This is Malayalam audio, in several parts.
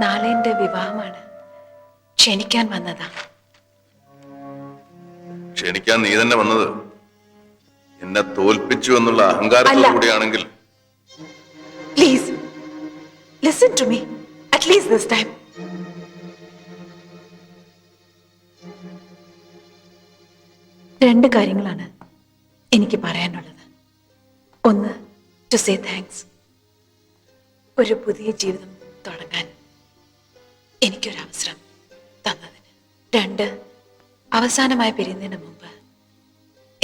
നാളെ എന്റെ വിവാഹമാണ്. ക്ഷണിക്കാൻ വന്നതാ. ക്ഷണിക്കാൻ നീ തന്നെ വന്നത് എന്നെ തോൽപ്പിച്ചു എന്നുള്ള അഹങ്കാരത്തോടു കൂടിയാണെങ്കിൽ please listen to me at least this time. രണ്ട് കാര്യങ്ങളാണ് എനിക്ക് പറയാനുള്ളത്. ഒന്ന്, ടു സേ താങ്ക്സ്, ഒരു പുതിയ ജീവിതം തുടങ്ങാൻ എനിക്കൊരവസരം തന്നതിന്. രണ്ട്, അവസാനമായി പിരിയുന്നതിന് മുമ്പ്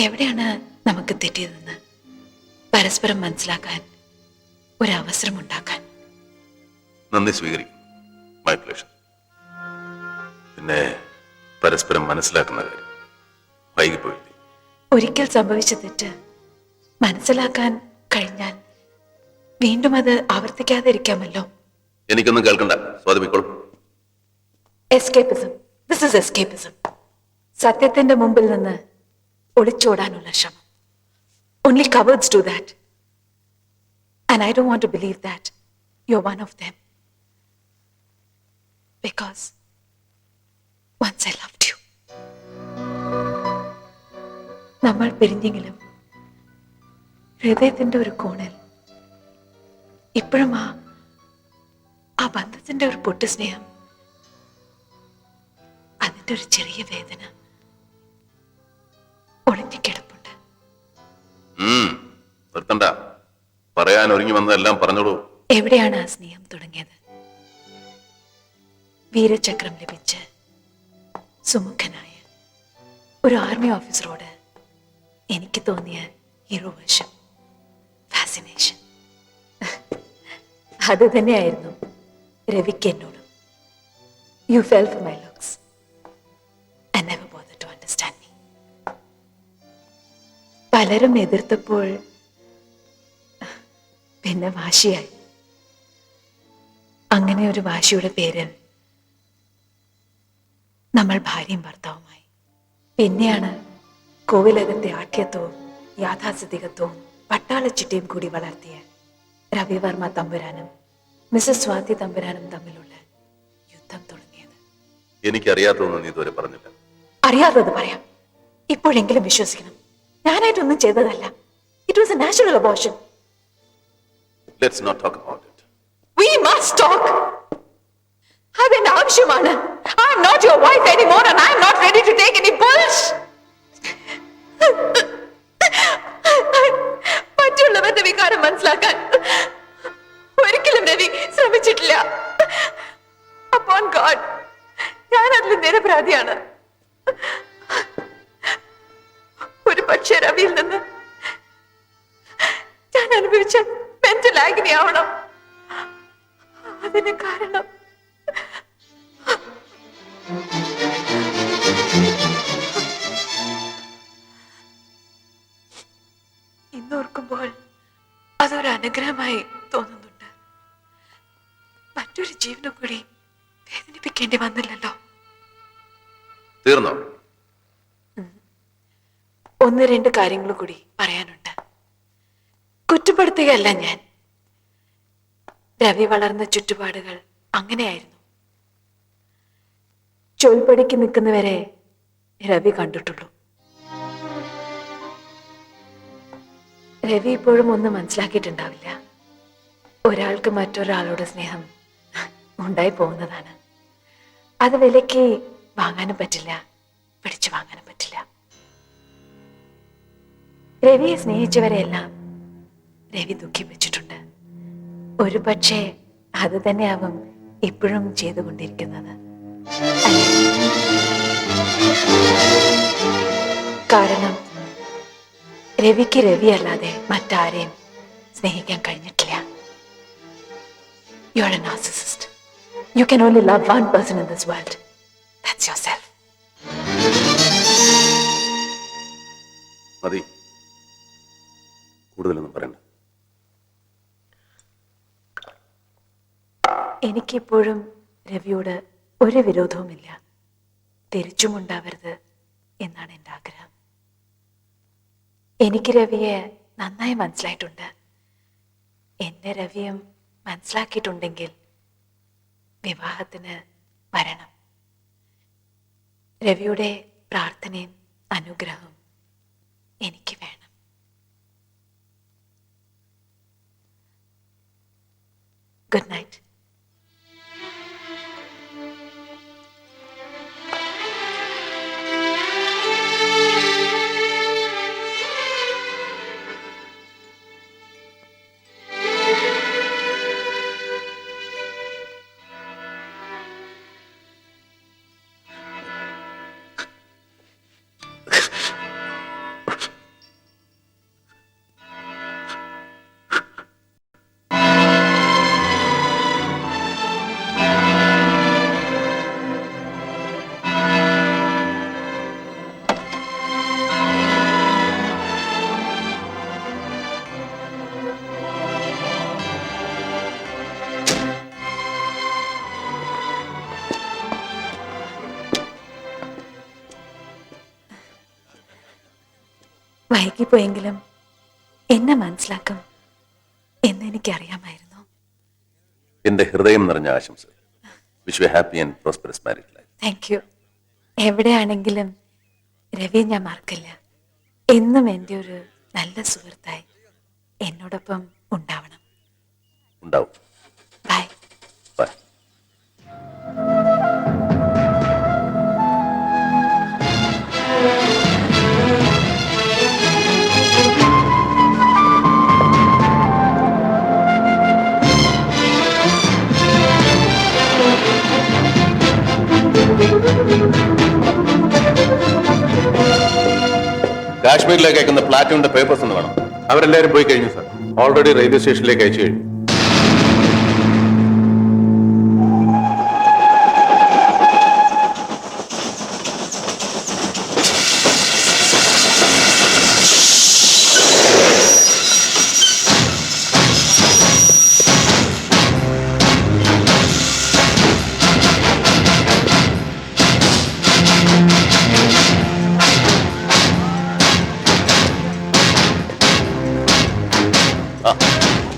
എവിടെയാണ് നമുക്ക് തെറ്റിയതെന്ന് പരസ്പരം മനസ്സിലാക്കാൻ ഒരവസരം ഉണ്ടാക്കാൻ. നന്ദി സ്വീകരിക്കും. My pleasure. പിന്നെ പരസ്പരം മനസ്സിലാക്കുന്ന കാര്യം വൈകിപ്പോയില്ലേ? ഒരിക്കൽ സംഭവിച്ച തെറ്റ് മനസ്സിലാക്കാൻ കഴിഞ്ഞാൽ വീണ്ടും അത് ആവർത്തിക്കാതെ ഇരിക്കാമല്ലോ. എനിക്കൊന്നും കേൾക്കണ്ട, സ്വാതമിക്കോളും. എസ്കേപ്പിസം. This is escapism. സത്യത്തിന്റെ മുമ്പിൽ നിന്ന് ഒളിച്ചോടാനുള്ള ശ്രമം. Only cowards do that. And I don't want to believe that you're one of them. Because once I loved you. നമ്മൾ പിരിഞ്ഞെങ്കിലും ഹൃദയത്തിന്റെ ഒരു കോണിൽ ഇപ്പോഴും ആ ബന്ധത്തിന്റെ ഒരു പൊട്ടു സ്നേഹം, അതിന്റെ ഒരു ചെറിയ വേദന ഒളിഞ്ഞു കിടപ്പുണ്ട്. നിർത്തണ്ട, പറയാൻ ഒരുങ്ങി വന്നതെല്ലാം പറഞ്ഞോളൂ. എവിടെയാണ് ആ സ്നേഹം തുടങ്ങിയത്? വീരചക്രം ലഭിച്ച് സുമുഖനായ ഒരു ആർമി ഓഫീസറോട് എനിക്ക് തോന്നിയ ഹീറോ വേഷം, ഫാസിനേഷൻ, അത് തന്നെയായിരുന്നു രവിക്ക് എന്നോടും. You fell for my looks and never bothered to understand me. പലരും എതിർത്തപ്പോൾ പിന്നെ വാശിയായി. അങ്ങനെ ഒരു വാശിയുടെ പേരിൽ നമ്മൾ ഭാര്യയും ഭർത്താവുമായി. പിന്നെയാണ് കോവിലകത്തെ ആഠ്യത്വവും യാഥാസ്ഥിതികത്വവും പട്ടാളച്ചിട്ടയും കൂടി വളർത്തിയ രവിവർമ്മ തമ്പുരാനും മിസസ് സ്വാതി തമ്പുരാനും തമ്മിലുള്ള യുദ്ധം തുടങ്ങിയത്. എനിക്കറിയാത്തതൊന്നും നീ ഇതുവരെ പറഞ്ഞില്ല. അറിയാത്തത് പറയാം. ഇപ്പോഴെങ്കിലും വിശ്വസിക്കണം, ഞാനായിട്ടൊന്നും ചെയ്തതല്ല. It was A natural abortion. Let's not talk about it. We must talk. അതെന്റെ ആവശ്യമാണ്. I am not your wife anymore and I am not ready to take any bullshit. മറ്റുള്ളവരുടെ വികാരം മനസ്സിലാക്കാൻ ഒരിക്കലും രവി ശ്രമിച്ചിട്ടില്ല. Upon God, ഞാൻ അതിൽ നിരപരാധിയാണ്. ഒരു പക്ഷേ രവിയിൽ നിന്ന് ഞാൻ അനുഭവിച്ച മെന്റൽ ആഗ്നി ആവണം അതിന് കാരണം. ഇന്നോർക്കുമ്പോൾ അതൊരു അനുഗ്രഹമായി തോന്നുന്നുണ്ട്. മറ്റൊരു ജീവനെ കൂടി വേദനിപ്പിക്കേണ്ടി വന്നില്ലല്ലോ. തീർന്നോ? ഒന്ന് രണ്ട് കാര്യങ്ങൾ കൂടി പറയാനുണ്ട്. കുറ്റപ്പെടുത്തുകയല്ല ഞാൻ. രവി വളർന്ന ചുറ്റുപാടുകൾ അങ്ങനെയായിരുന്നു. ചൊൽപ്പടിക്ക് നിൽക്കുന്നവരെ രവി കണ്ടിട്ടുള്ളൂ. രവി ഇപ്പോഴും ഒന്നും മനസ്സിലാക്കിയിട്ടുണ്ടാവില്ല. ഒരാൾക്ക് മറ്റൊരാളോട് സ്നേഹം ഉണ്ടായി പോകുന്നതാണ്. അത് വിലയ്ക്ക് വാങ്ങാനും പറ്റില്ല, പിടിച്ചു വാങ്ങാനും പറ്റില്ല. രവിയെ സ്നേഹിച്ചവരെയെല്ലാം രവി ദുഃഖിപ്പിച്ചിട്ടുണ്ട്. ഒരു പക്ഷേ അത് തന്നെയാവും ഇപ്പോഴും ചെയ്തുകൊണ്ടിരിക്കുന്നത്. കാരണം രവിക്ക് രവി അല്ലാതെ മറ്റാരെയും സ്നേഹിക്കാൻ കഴിഞ്ഞിട്ടില്ല. You are a narcissist. You can only love one person in this world. That's yourself. മതി, കൂടുതലൊന്നും പറയണ്ട. എനിക്കിപ്പോഴും രവിയോട് ഒരു വിരോധവുമില്ല. തിരിച്ചുമുണ്ടാവരുത് എന്നാണ് എൻ്റെ ആഗ്രഹം. എനിക്ക് രവിയെ നന്നായി മനസ്സിലായിട്ടുണ്ട്. എന്നെ രവിയും മനസ്സിലാക്കിയിട്ടുണ്ടെങ്കിൽ വിവാഹത്തിന് വരണം. രവിയുടെ പ്രാർത്ഥനയും അനുഗ്രഹവും എനിക്ക് വേണം. Good night. വൈകിപ്പോയെങ്കിലും എന്നെ മനസ്സിലാക്കും എന്നെനിക്കറിയാമായിരുന്നു. എന്റെ ഹൃദയം നിറഞ്ഞ ആശംസ. Wish you happy and prosperous married life. Thank you. എവിടെയാണെങ്കിലും രവിയെ ഞാൻ മറക്കില്ല. എന്നും എൻ്റെ ഒരു നല്ല സുഹൃത്തായി എന്നോടൊപ്പം ഉണ്ടാവണം. ഉണ്ടാവും. ബൈ. ബൈ. കാശ്മീരിലേക്ക് അയക്കുന്ന പ്ലാറ്റൂണിന്റെ പേപ്പേഴ്സ് ഒന്ന് വേണം. അവരെല്ലാവരും പോയി കഴിഞ്ഞു സാർ. ഓൾറെഡി റെയിൽവേ സ്റ്റേഷനിലേക്ക് അയച്ചു കഴിഞ്ഞു.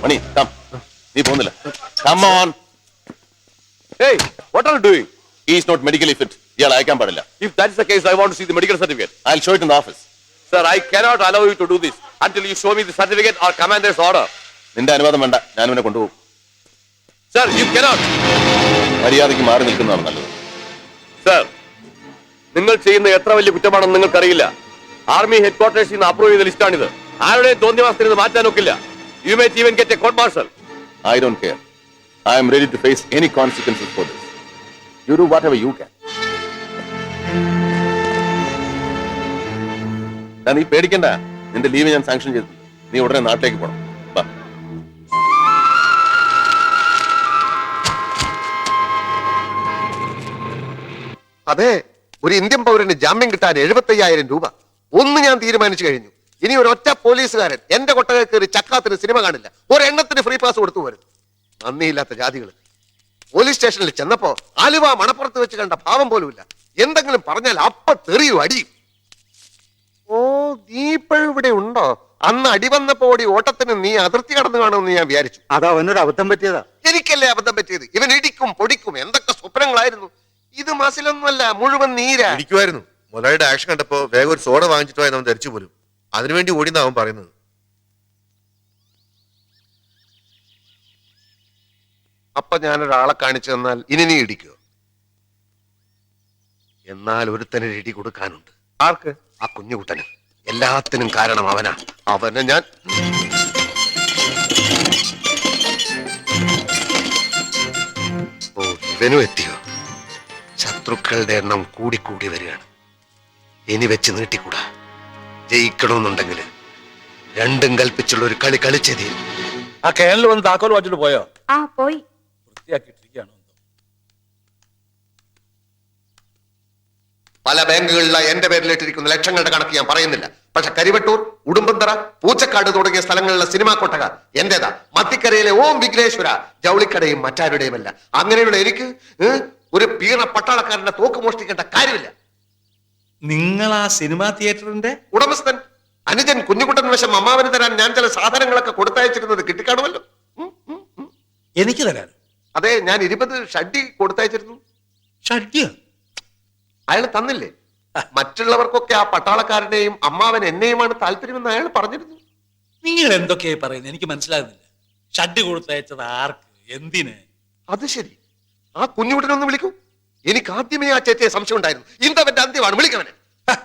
മണി, come. നീ പോകുന്നില്ല. Come on. Hey, what are you doing? He is not medically fit. ഇയാൾ അയക്കാൻ പാടില്ല. If that is the case, I want to see the medical certificate. I'll show it in the office. Sir, I cannot allow you to do this until you show me the certificate or commander's order. നിന്റെ അനുവാദം വേണ്ട. ഞാൻ ഇവനെ കൊണ്ടുപോകും. Sir, you cannot. മര്യാദയ്ക്ക് മാറി നിൽക്കുന്നതാണ് നല്ലത്. Sir, നിങ്ങൾ ചെയ്യുന്ന എത്ര വലിയ കുറ്റമാണെന്ന് നിങ്ങൾക്കറിയില്ല. ആർമി ഹെഡ്ക്വാർട്ടേഴ്സിൽ നിന്ന് അപ്രൂവ് ചെയ്ത ലിസ്റ്റാണിത്. ആരുടെയും തോന്നിയവാസത്തിന് ഇത് മാറ്റാൻ ഒക്കില്ല. You may even get a court martial. I don't care. I am ready to face any consequences for this. You do whatever you can. നീ പേടിക്കണ്ട. നിന്റെ ലീവ് ഞാൻ സാങ്ഷൻ ചെയ്തു. നീ ഉടനെ നാട്ടിലേക്ക് പോണം. വാ. അതെ, ഒരു ഇന്ത്യൻ പൗരന് ജാമ്യം കിട്ടാൻ 75,000 രൂപ. ഒന്ന് ഞാൻ തീരുമാനിച്ചു കഴിഞ്ഞു. ഇനി ഒരൊറ്റ പോലീസുകാരൻ എന്റെ കൊട്ടകയിൽ കയറി ചക്കാത്തിന് സിനിമ കാണില്ല. ഒരെണ്ണത്തിന് ഫ്രീ പാസ് കൊടുത്തു വരും. നന്ദിയില്ലാത്ത ജാതികൾ. പോലീസ് സ്റ്റേഷനിൽ ചെന്നപ്പോ ആലുവ മണപ്പുറത്ത് വെച്ച് കണ്ട ഭാവം പോലുമില്ല. എന്തെങ്കിലും പറഞ്ഞാൽ അപ്പ തെറിയും അടിയും. ഓ, നീ ഇപ്പോഴും ഇവിടെ ഉണ്ടോ? അന്ന് അടി വന്നപ്പോ ഓടി ഓട്ടത്തിന് നീ അതിർത്തി കടന്നു കാണുമെന്ന് ഞാൻ വിചാരിച്ചു. അത് അവനൊരു അബദ്ധം പറ്റിയതാ. എനിക്കല്ലേ അബദ്ധം പറ്റിയത്? ഇവൻ ഇടിക്കും പൊടിക്കും എന്തൊക്കെ സ്വപ്നങ്ങളായിരുന്നു. ഇത് മസിലൊന്നുമല്ല, മുഴുവൻ നീരാ. ഇരിക്കുമായിരുന്നു. മുതലാളിയുടെ ആക്ഷൻ കണ്ടപ്പോ വേഗം ഒരു സോഡ വാങ്ങിച്ചിട്ടോ എന്ന് അവൻ ധരിച്ചു പോലും. അതിനുവേണ്ടി ഓടിയെന്നാവും പറയുന്നത്. അപ്പൊ ഞാനൊരാളെ കാണിച്ചു തന്നാൽ ഇനി നീ ഇടിക്കോ? എന്നാൽ ഒരുത്തന് ഇടി കൊടുക്കാനുണ്ട്. ആർക്ക്? ആ കുഞ്ഞുകുട്ടന്. എല്ലാത്തിനും കാരണം അവനാ. അവനെ ഞാൻ ഓ, ഇവനും എത്തിയോ? ശത്രുക്കളുടെ എണ്ണം കൂടിക്കൂടി വരികയാണ്. ഇനി വെച്ച് നീട്ടിക്കൂടാ. ജയിക്കണമെന്നുണ്ടെങ്കിൽ രണ്ടും കൽപ്പിച്ചുള്ള ഒരു കളി കളിച്ചത്. ആ കേരളിൽ വന്ന് താക്കോൽ വാങ്ങിച്ചിട്ട് പോയോ? ആ പോയി. വൃത്തിയാക്കിയിട്ടിരിക്കുകയാണോ? പല ബാങ്കുകളിലെ എന്റെ പേരിലിട്ടിരിക്കുന്ന ലക്ഷങ്ങളുടെ കണക്ക് ഞാൻ പറയുന്നില്ല. പക്ഷെ കരിവട്ടൂർ, ഉടുമ്പന്തറ, പൂച്ചക്കാട് തുടങ്ങിയ സ്ഥലങ്ങളിലെ സിനിമാ കൊട്ടക എന്റേതാ. മത്തിക്കരയിലെ ഓം വിഘ്നേശ്വര ജൗളിക്കടയും മറ്റാരുടെയുമല്ല. അങ്ങനെയുള്ള എനിക്ക് ഒരു പീണ പട്ടാളക്കാരന്റെ തോക്ക് മോഷ്ടിക്കേണ്ട കാര്യമില്ല. നിങ്ങൾ ആ സിനിമാ തിയേറ്ററിന്റെ ഉടമസ്ഥൻ അനുജൻ കുഞ്ഞുകുട്ടൻ വശം അമ്മാവന് തരാൻ ഞാൻ ചില സാധനങ്ങളൊക്കെ കൊടുത്തയച്ചിരുന്നത് കിട്ടിക്കാണുമല്ലോ. എനിക്ക് തരാൻ അതെ, ഞാൻ 20 ഷഡ്ഡി കൊടുത്തയച്ചിരുന്നു. ഷഡ്യ അയാൾ തന്നില്ലേ? മറ്റുള്ളവർക്കൊക്കെ ആ പട്ടാളക്കാരനെയും അമ്മാവൻ എന്നെയുമാണ് താല്പര്യമെന്ന് അയാൾ പറഞ്ഞിരുന്നു. നിങ്ങൾ എന്തൊക്കെയായി പറയുന്നത് എനിക്ക് മനസ്സിലാകുന്നില്ല. ഷഡ്ഡി കൊടുത്തയച്ചത് ആർക്ക്, എന്തിന്? അത് ശരി, ആ കുഞ്ഞുകുട്ടനൊന്ന് വിളിക്കൂ. എനിക്ക് ആദ്യമേ ആ ചേച്ചിയെ സംശയം ഉണ്ടായിരുന്നു. ഇന്തവന്റെ അന്ത്യമാണ്, വിളിക്കവനെ. ഹ,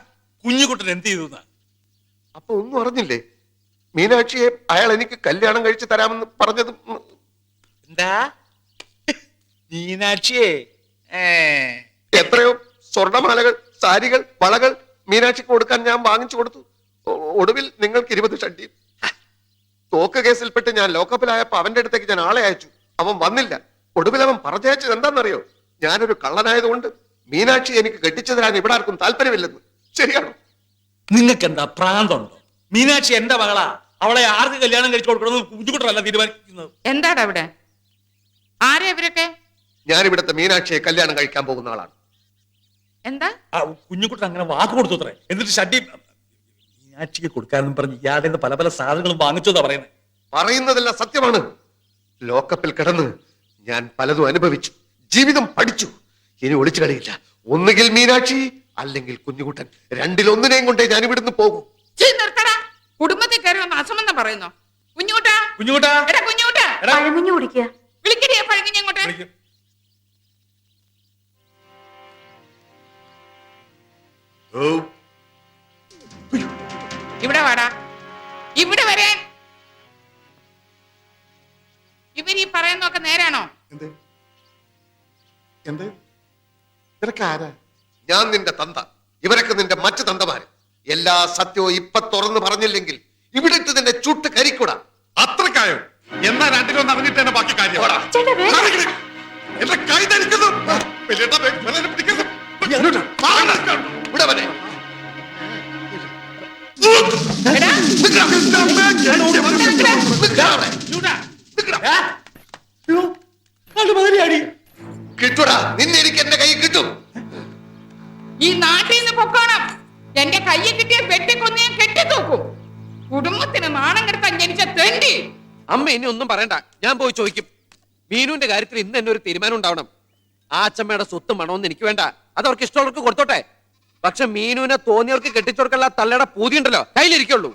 കുഞ്ഞുകുട്ടൻ എന്ത് ചെയ്തു? അപ്പൊ ഒന്നും അറിഞ്ഞില്ലേ? മീനാക്ഷിയെ അയാൾ എനിക്ക് കല്യാണം കഴിച്ചു തരാമെന്ന് പറഞ്ഞത്. എന്താ മീനാക്ഷിയെ? എത്രയോ സ്വർണമാലകൾ, സാരികൾ, വളകൾ മീനാക്ഷിക്ക് കൊടുക്കാൻ ഞാൻ വാങ്ങിച്ചു കൊടുത്തു. ഒടുവിൽ നിങ്ങൾക്ക് 20 ഷഡ്ഡിയും. തോക്ക് കേസിൽപ്പെട്ട് ഞാൻ ലോക്കപ്പിലായപ്പോ അവന്റെ അടുത്തേക്ക് ഞാൻ ആളെ അയച്ചു. അവൻ വന്നില്ല. ഒടുവിൽ അവൻ പറഞ്ഞയച്ചത് എന്താണെന്നറിയോ? ഞാനൊരു കള്ളനായതുകൊണ്ട് മീനാക്ഷി എനിക്ക് കെട്ടിച്ചു തരാൻ ഇവിടെ ആർക്കും താല്പര്യമില്ലെന്ന്. ശരിയാണോ? നിങ്ങൾക്ക് എന്താ പ്രാന്തമുണ്ടോ? മീനാക്ഷി എന്റെ മകളാ. അവളെ ആർക്ക് കല്യാണം കഴിച്ചു കൊടുക്കണമെന്ന് കുഞ്ഞുകുട്ടനല്ല തീരുമാനിക്കുന്നത്. എന്താടാ ഇവിടെ? ആരെയാ ഇവരൊക്കെ? ഞാൻ ഇവിടുത്തെ മീനാക്ഷിയെ കല്യാണം കഴിക്കാൻ പോകുന്ന ആളാണ്. എന്താ? ആ കുഞ്ഞുകുട്ടൻ അങ്ങനെ വാക്ക് കൊടുത്തു അത്രേ. എന്നിട്ട് ഷഡ്ഡി മീനാക്ഷിക്ക് കൊടുക്കാനെന്നും പറഞ്ഞ് ഇയാളുടെ നിന്ന് പല പല സാധനങ്ങളും വാങ്ങിച്ചതാ പറയുന്നത്. പറയുന്നതെല്ലാം സത്യമാണ്. ലോക്കപ്പിൽ കിടന്ന് ഞാൻ പലതും അനുഭവിച്ചു, ജീവിതം പഠിച്ചു. ഇനി ഒളിച്ചു കളിയില്ല. ഒന്നുകിൽ മീനാക്ഷി, അല്ലെങ്കിൽ കുഞ്ഞുകുട്ടൻ. രണ്ടിലൊന്നിനെയും കൊണ്ടേ ഞാൻ ഇവിടുന്ന് പോകും. നിർത്തടാ. കുടുംബത്തിൽ കയറി വന്ന് അസമെന്ന് പറയുന്നു. കുഞ്ഞുകൂട്ടാ, കുഞ്ഞുകുട്ടാ, എടാ കുഞ്ഞുകൂട്ടാ, പഴമിഞ്ഞു കുടിക്കുക. വിളിക്കടിയാ പഴകിഞ്ഞ ഇങ്ങോട്ട്. വിളിക്ക്. ഇവിടെ വാടാ, ഇവിടെ വരാൻ. ഇവർ ഈ പറയുന്നൊക്കെ നേരാണോ? ഞാൻ നിന്റെ തന്ത, ഇവരൊക്കെ നിന്റെ മറ്റു തന്തമാര്. എല്ലാ സത്യവും ഇപ്പൊ തുറന്നു പറഞ്ഞില്ലെങ്കിൽ ഇവിടെ ഇട്ട് നിന്നെ ചുട്ട് കരിക്കൂടാ. അത്രക്കായോ? എന്നാ രണ്ടിലൊന്ന് അറിഞ്ഞിട്ട് തന്നെ ബാക്കി കാര്യം. എന്റെ കൈ ധരിക്കുന്നു. ഇവിടെ വരെ. എടാ, കിട്ടൂടാ, നിന്നെ എനിക്ക് എന്റെ കൈ കിട്ടും. ഈ നാട്ടിൽ നിന്ന് പൊക്കോണം. എന്റെ കയ്യിൽ കിട്ടിയ വെട്ടിക്കൊന്ന് ഞാൻ കെട്ടിത്തൂക്കും. കുടുംബത്തിന് നാണം കെടുത്താൻ ജനിച്ച തെണ്ടി. അമ്മ ഇനി ഒന്നും പറയണ്ട, ഞാൻ പോയി ചോദിക്കും. മീനുവിന്റെ കാര്യത്തിൽ ഇന്ന് തന്നെ ഒരു തീരുമാനം ഉണ്ടാവണം. ആ അച്ഛമ്മയുടെ സ്വത്ത് മണമെന്ന് എനിക്ക് വേണ്ട, അത് അവർക്ക് ഇഷ്ടമുള്ളവർക്ക് കൊടുത്തോട്ടെ. പക്ഷെ മീനുവിനെ തോന്നിയവർക്ക് കെട്ടിച്ചോർക്കുള്ള തള്ളയുടെ പൂതി ഉണ്ടല്ലോ, കയ്യിലിരിക്കുള്ളൂ.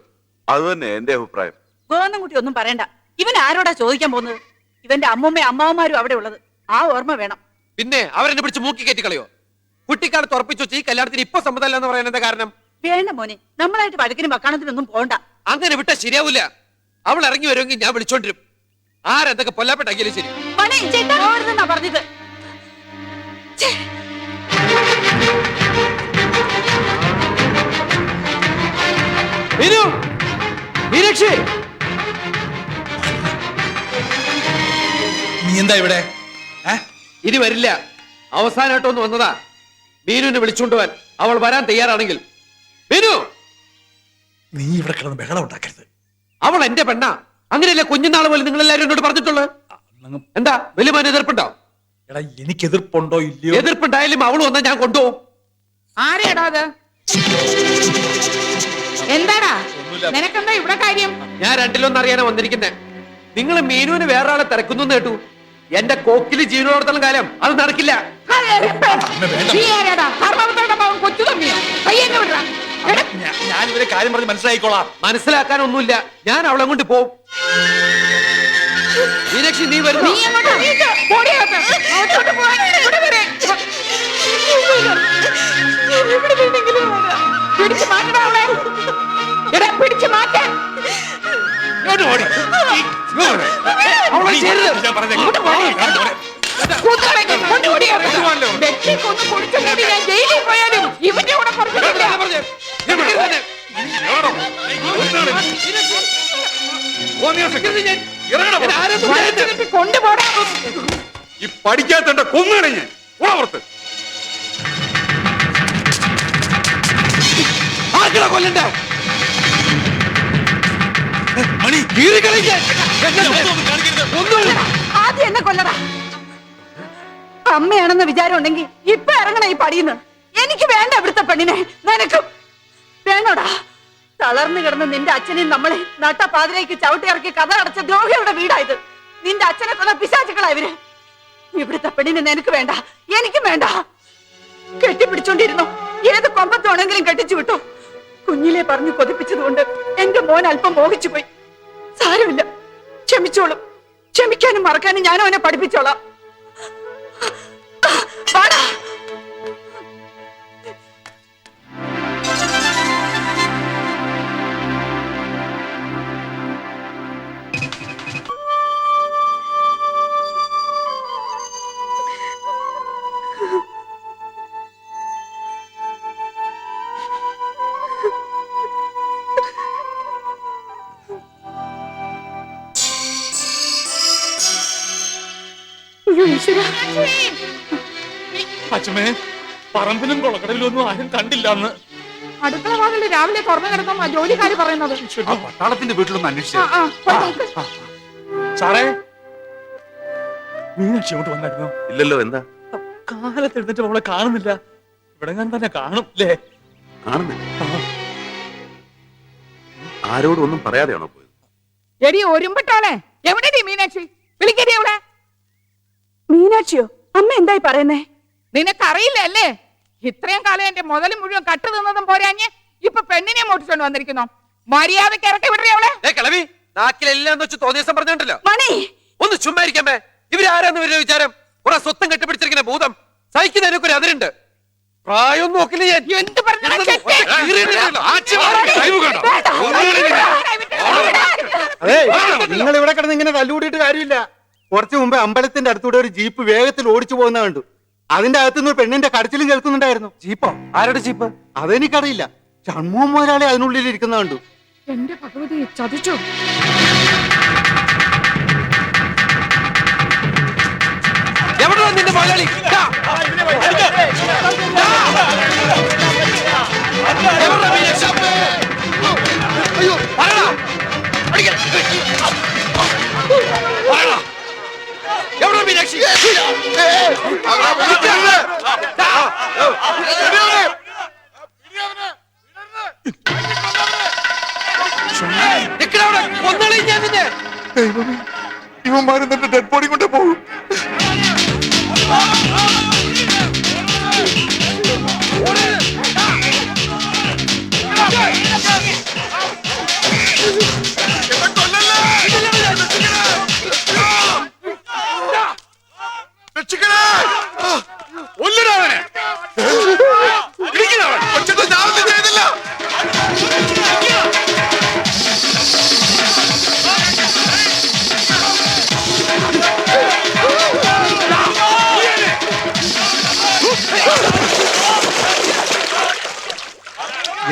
അത് തന്നെ എന്റെ അഭിപ്രായം. ഗോവന്നൻകുട്ടി ഒന്നും പറയണ്ട. ഇവൻ ആരോടാ ചോദിക്കാൻ പോകുന്നത്? ഇവന്റെ അമ്മൂമ്മയും അമ്മാവന്മാരും അവിടെ ഉള്ളത്. ആ ഓർമ്മ വേണം. പിന്നെ അവരെന്നെ പിടിച്ച് മൂക്കി കയറ്റി കളയോ? കുട്ടിക്കാലത്ത് ഉറപ്പിച്ചു വെച്ച് ഈ കല്യാണത്തിന് ഇപ്പൊ സമ്മതമല്ല എന്ന് പറയാൻ എന്താ കാരണം? വേണ്ട മോനെ, നമ്മളായിട്ട് വഴക്കിനും വക്കാണത്തിനൊന്നും പോണ്ട. അങ്ങനെ വിട്ടാ ശരിയാവൂല. അവൾ ഇറങ്ങി വരുമെങ്കിൽ ഞാൻ വിളിച്ചോണ്ടിരും. ആരെന്തൊക്കെ പൊല്ലാപ്പെട്ടെങ്കിലും ശരി. മോനെ, ചേട്ടാ പോകരുതെന്നാ പറഞ്ഞത്. ഛേ. മീനു, മീനാക്ഷി, നീ എന്താ ഇവിടെ? ഇനി വരില്ല. അവസാനമായിട്ടൊന്ന് വന്നതാ. മീനുവിനെ വിളിച്ചുകൊണ്ടുപോവാൻ. അവൾ വരാൻ തയ്യാറാണെങ്കിൽ. മീനു, നീ ഇവിടെ കിടന്ന് ബഹളം ഉണ്ടാക്കരുത്. അവൾ എന്റെ പെണ്ണാ. അങ്ങനെയല്ലേ കുഞ്ഞുനാൾ പോലെ നിങ്ങൾ എല്ലാവരും എന്നോട് പറഞ്ഞിട്ടുള്ളത്. എന്താ വലിയ മോന് എതിർപ്പുണ്ടോ? എടാ, എനിക്ക് എതിർപ്പുണ്ടോ ഇല്ലയോ? എതിർപ്പുണ്ടായാലും അവൾ വന്നാൽ ഞാൻ കൊണ്ടുപോകും. ആരെയാടാ അത്? എന്താടാ നിനക്കെന്താ ഇവിടെ കാര്യം? ഞാൻ രണ്ടിലൊന്നും അറിയാനാ വന്നിരിക്കുന്നേ. നിങ്ങൾ മീനുവിന് വേറെ ആളെ തിരക്കുന്നു കേട്ടു. എന്റെ കോക്കില് ജീവനോടത്തോളം കാലം അത് നടക്കില്ല. നീ ആരാടാ? ധർമ്മപുത്രയുടെ മകൻ കൊച്ചു തമ്മിയോ? കയ്യെന്നെ വിടടാ. എടാ, ഞാൻ ഇവരെ കാര്യം പറഞ്ഞ് മനസ്സിലായിക്കോളാം. മനസ്സിലാക്കാനൊന്നുമില്ല. ഞാൻ അവളെ കൊണ്ട് പോവും. മീനാക്ഷി, നീ വരുന്നു. നീ അങ്ങോട്ട് അറിയിച്ചോ? ഓടിയോട്ട്. അകത്തോട്ട് പോവാൻ ഇവിടെ വരെ. ഇവിടെ നിന്നെങ്കിലും വരാം. പിടിച്ച് മാറ്റടാ അവളെ. എടാ, പിടിച്ച് മാറ്റാൻ. ഇങ്ങോട്ട് ഓടി. അവളെ ചെയ്യരുത്. ഞാൻ പറഞ്ഞേ. കൂത്തുകളെ കൊണ്ടുപോടിയാണ്. വെട്ടിക്കൊന്ന് കുടിച്ചു കൂടി ഞാൻ ജയിലിൽ പോയാലും ഇവന്റെ കൂടെ പുറത്തില്ല. കൊണ്ടുപോടാ. ഈ പഠിക്കാത്ത കൊന്നുകളഞ്ഞ് ഉളവർത്ത് കൊല്ലണ്ട. മണി, ആദ്യം എന്നെ കൊല്ലടാ. അമ്മയാണെന്ന വിചാരം ഉണ്ടെങ്കിൽ ഇപ്പൊ ഇറങ്ങണ ഈ പടിയുന്നു. എനിക്ക് വേണ്ട ഇവിടുത്തെ പെണ്ണിനെ. നിനക്കും വേണോടാ. തളർന്നു കിടന്ന് നിന്റെ അച്ഛനെയും നമ്മളെ നട്ടപ്പാതിലേക്ക് ചവിട്ടി ഇറക്കി കഥ അടച്ച ദ്രോഹികളുടെ വീടായത്. നിന്റെ അച്ഛനെ കൊന്ന പിശാചുക്കളാ ഇവര്. ഇവിടുത്തെ പെണ്ണിനെ നിനക്ക് വേണ്ട, എനിക്കും വേണ്ട. കെട്ടിപ്പിടിച്ചോണ്ടിരുന്നു, ഏത് കൊമ്പത്താണെങ്കിലും കെട്ടിച്ചു വിട്ടു. കുഞ്ഞിലെ പറഞ്ഞു കൊതിപ്പിച്ചതുകൊണ്ട് എന്റെ മോൻ അല്പം മോഹിച്ചു പോയി. സാരമില്ല, ക്ഷമിച്ചോളും. ക്ഷമിക്കാനും മറക്കാനും ഞാനും അവനെ പഠിപ്പിച്ചോളാം. വാടാ. അയ്യോ ഈശ്വരാ. അച്ഛമ്മേ, പറമ്പിലും കൊളക്കടയിലും ഒന്നും ആരും കണ്ടില്ല അന്ന്. അടുക്കള വാതിൽ രാവിലെ തുറന്നു കിടന്ന ജോലിക്കാര് പറയുന്നത്. ആ പട്ടാളത്തിന്റെ വീട്ടിലൊന്ന് അന്വേഷിച്ചു. പോയി നോക്ക്. സാറേ, മീനാക്ഷി അങ്ങോട്ട് വന്നായിരുന്നോ? ഇല്ലല്ലോ, എന്താ കാലത്ത് എഴുന്നിട്ട് അവളെ കാണുന്നില്ല. ഇവിടെ ഞാൻ തന്നെ കാണും അല്ലേ? കാണുന്നില്ല. ആരോടും ഒന്നും പറയാതെയാണോ പോയത്? എടി ഒരുമ്പട്ടാളെ, എവിടെ മീനാക്ഷി? വിളിക്കടി അവളെ. മീനാക്ഷിയോ? അമ്മ എന്തായി പറയുന്നേ? നിനക്കറിയില്ല അല്ലേ? ഇത്രയും കാലം എന്റെ മുതൽ മുഴുവൻ കട്ടു തിന്നതും പോരാഞ്ഞ് ഇപ്പൊ പെണ്ണിനെ മോട്ടിച്ചോണ്ട് വന്നിരിക്കുന്നു. മര്യാദക്ക് ഇറക്കി വിടറി അവളെ. കിളവി നാക്കിലെല്ലാം വെച്ച് തോന്നിയ ദിവസം പറഞ്ഞിട്ടല്ലോ. മണി, ഒന്ന് ചുമ്മാരിക്കാമേ. ഇവരാരാന്ന് ഇവരുടെ വിചാരം? കുറെ സ്വത്തം കെട്ടിപ്പിടിച്ചിരിക്കുന്ന ഭൂതം. സഹിക്കുന്നതിനൊക്കെ ഒരു അതിരുണ്ട്. പ്രായം നോക്കില്ല ഞാൻ. എന്ത് പറഞ്ഞാലും ചെറ്റേ. അതെ, നിങ്ങൾ ഇവിടെ കിടന്ന് ഇങ്ങനെ തല്ലുകൂടിയിട്ട് കാര്യമില്ല. കുറച്ചു മുമ്പ് അമ്പലത്തിന്റെ അടുത്തൂടെ ഒരു ജീപ്പ് വേഗത്തിൽ ഓടിച്ചു പോകുന്ന കണ്ടു. അതിന്റെ അകത്തുനിന്ന് പെണ്ണിന്റെ കടച്ചിലും കേൾക്കുന്നുണ്ടായിരുന്നു. ജീപ്പോ? ആരുടെ ജീപ്പ്? അതെനിക്കറിയില്ല. ഷൺമുഖം മുതലാളി അതിനുള്ളിൽ ഇരിക്കുന്ന കണ്ടു. എന്റെ ഭഗവതി, ചതിച്ചു. എവിടെ നിന്റെ മുതലാളി? എവിടെ മീനാക്ഷി? ഒന്നാളെ ഞാൻ നിന്നെ. ഇവന്മാരും തന്റെ ഡെഡ് ബോഡി കൊണ്ട് പോകും.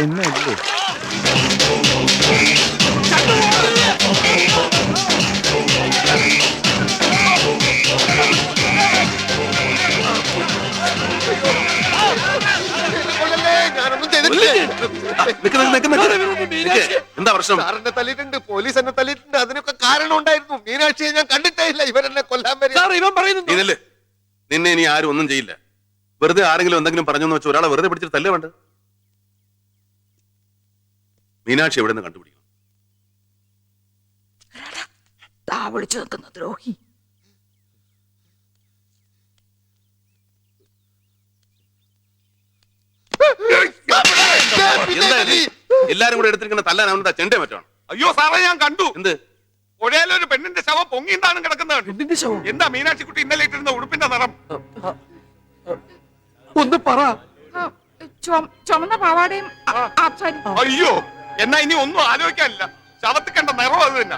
എന്നല്ലേ എന്താ പ്രശ്നം? സാറിനെ തല്ലിയിട്ടുണ്ട്, പോലീസ് എന്നെ തല്ലിയിട്ടുണ്ട്. അതിനൊക്കെ കാരണം ഉണ്ടായിരുന്നു. മീനാക്ഷിയെ ഞാൻ കണ്ടിട്ടേ ഇല്ല. ഇവരെന്നെ കൊല്ലാൻ വരും. ഇവൻ പറയുന്നു. നീനല്ലേ, നിന്നെ ഇനി ആരും ഒന്നും ചെയ്യില്ല. വെറുതെ ആരെങ്കിലും എന്തെങ്കിലും പറഞ്ഞെന്ന് വെച്ചാൽ ഒരാളെ വെറുതെ പിടിച്ചിട്ട് തല്ലേ വേണ്ട. മീനാക്ഷി എവിടെ നിന്ന് കണ്ടുപിടിക്കണം? വിളിച്ചു നിൽക്കുന്ന ദ്രോഹി. എന്താ ഇത്? എല്ലാരും കൂടെ എടുത്തിരിക്കുന്ന തല്ലാൻ അവനെന്താ ചെണ്ടേ മറ്റാണ്? അയ്യോ സാറേ, ഞാൻ കണ്ടു. എന്ത്? പുഴയിലൊരു പെണ്ണിന്റെ ശവം പൊങ്ങിന്താണ് കിടക്കുന്നത്. പെണ്ണിന്റെ ശവം? എന്താ മീനാക്ഷി കുട്ടി ഇന്നലെ ഇട്ടിരുന്ന ഉടുപ്പിന്റെ നിറം? ഒന്ന് പറ. ചുമന്ന പാവാടയും ആപ്സാരി. അയ്യോ, എന്നാ ഇനി ഒന്നും ആലോചിക്കാനില്ല. ശവത്തിൽ കണ്ട നിറം അത് തന്നെ.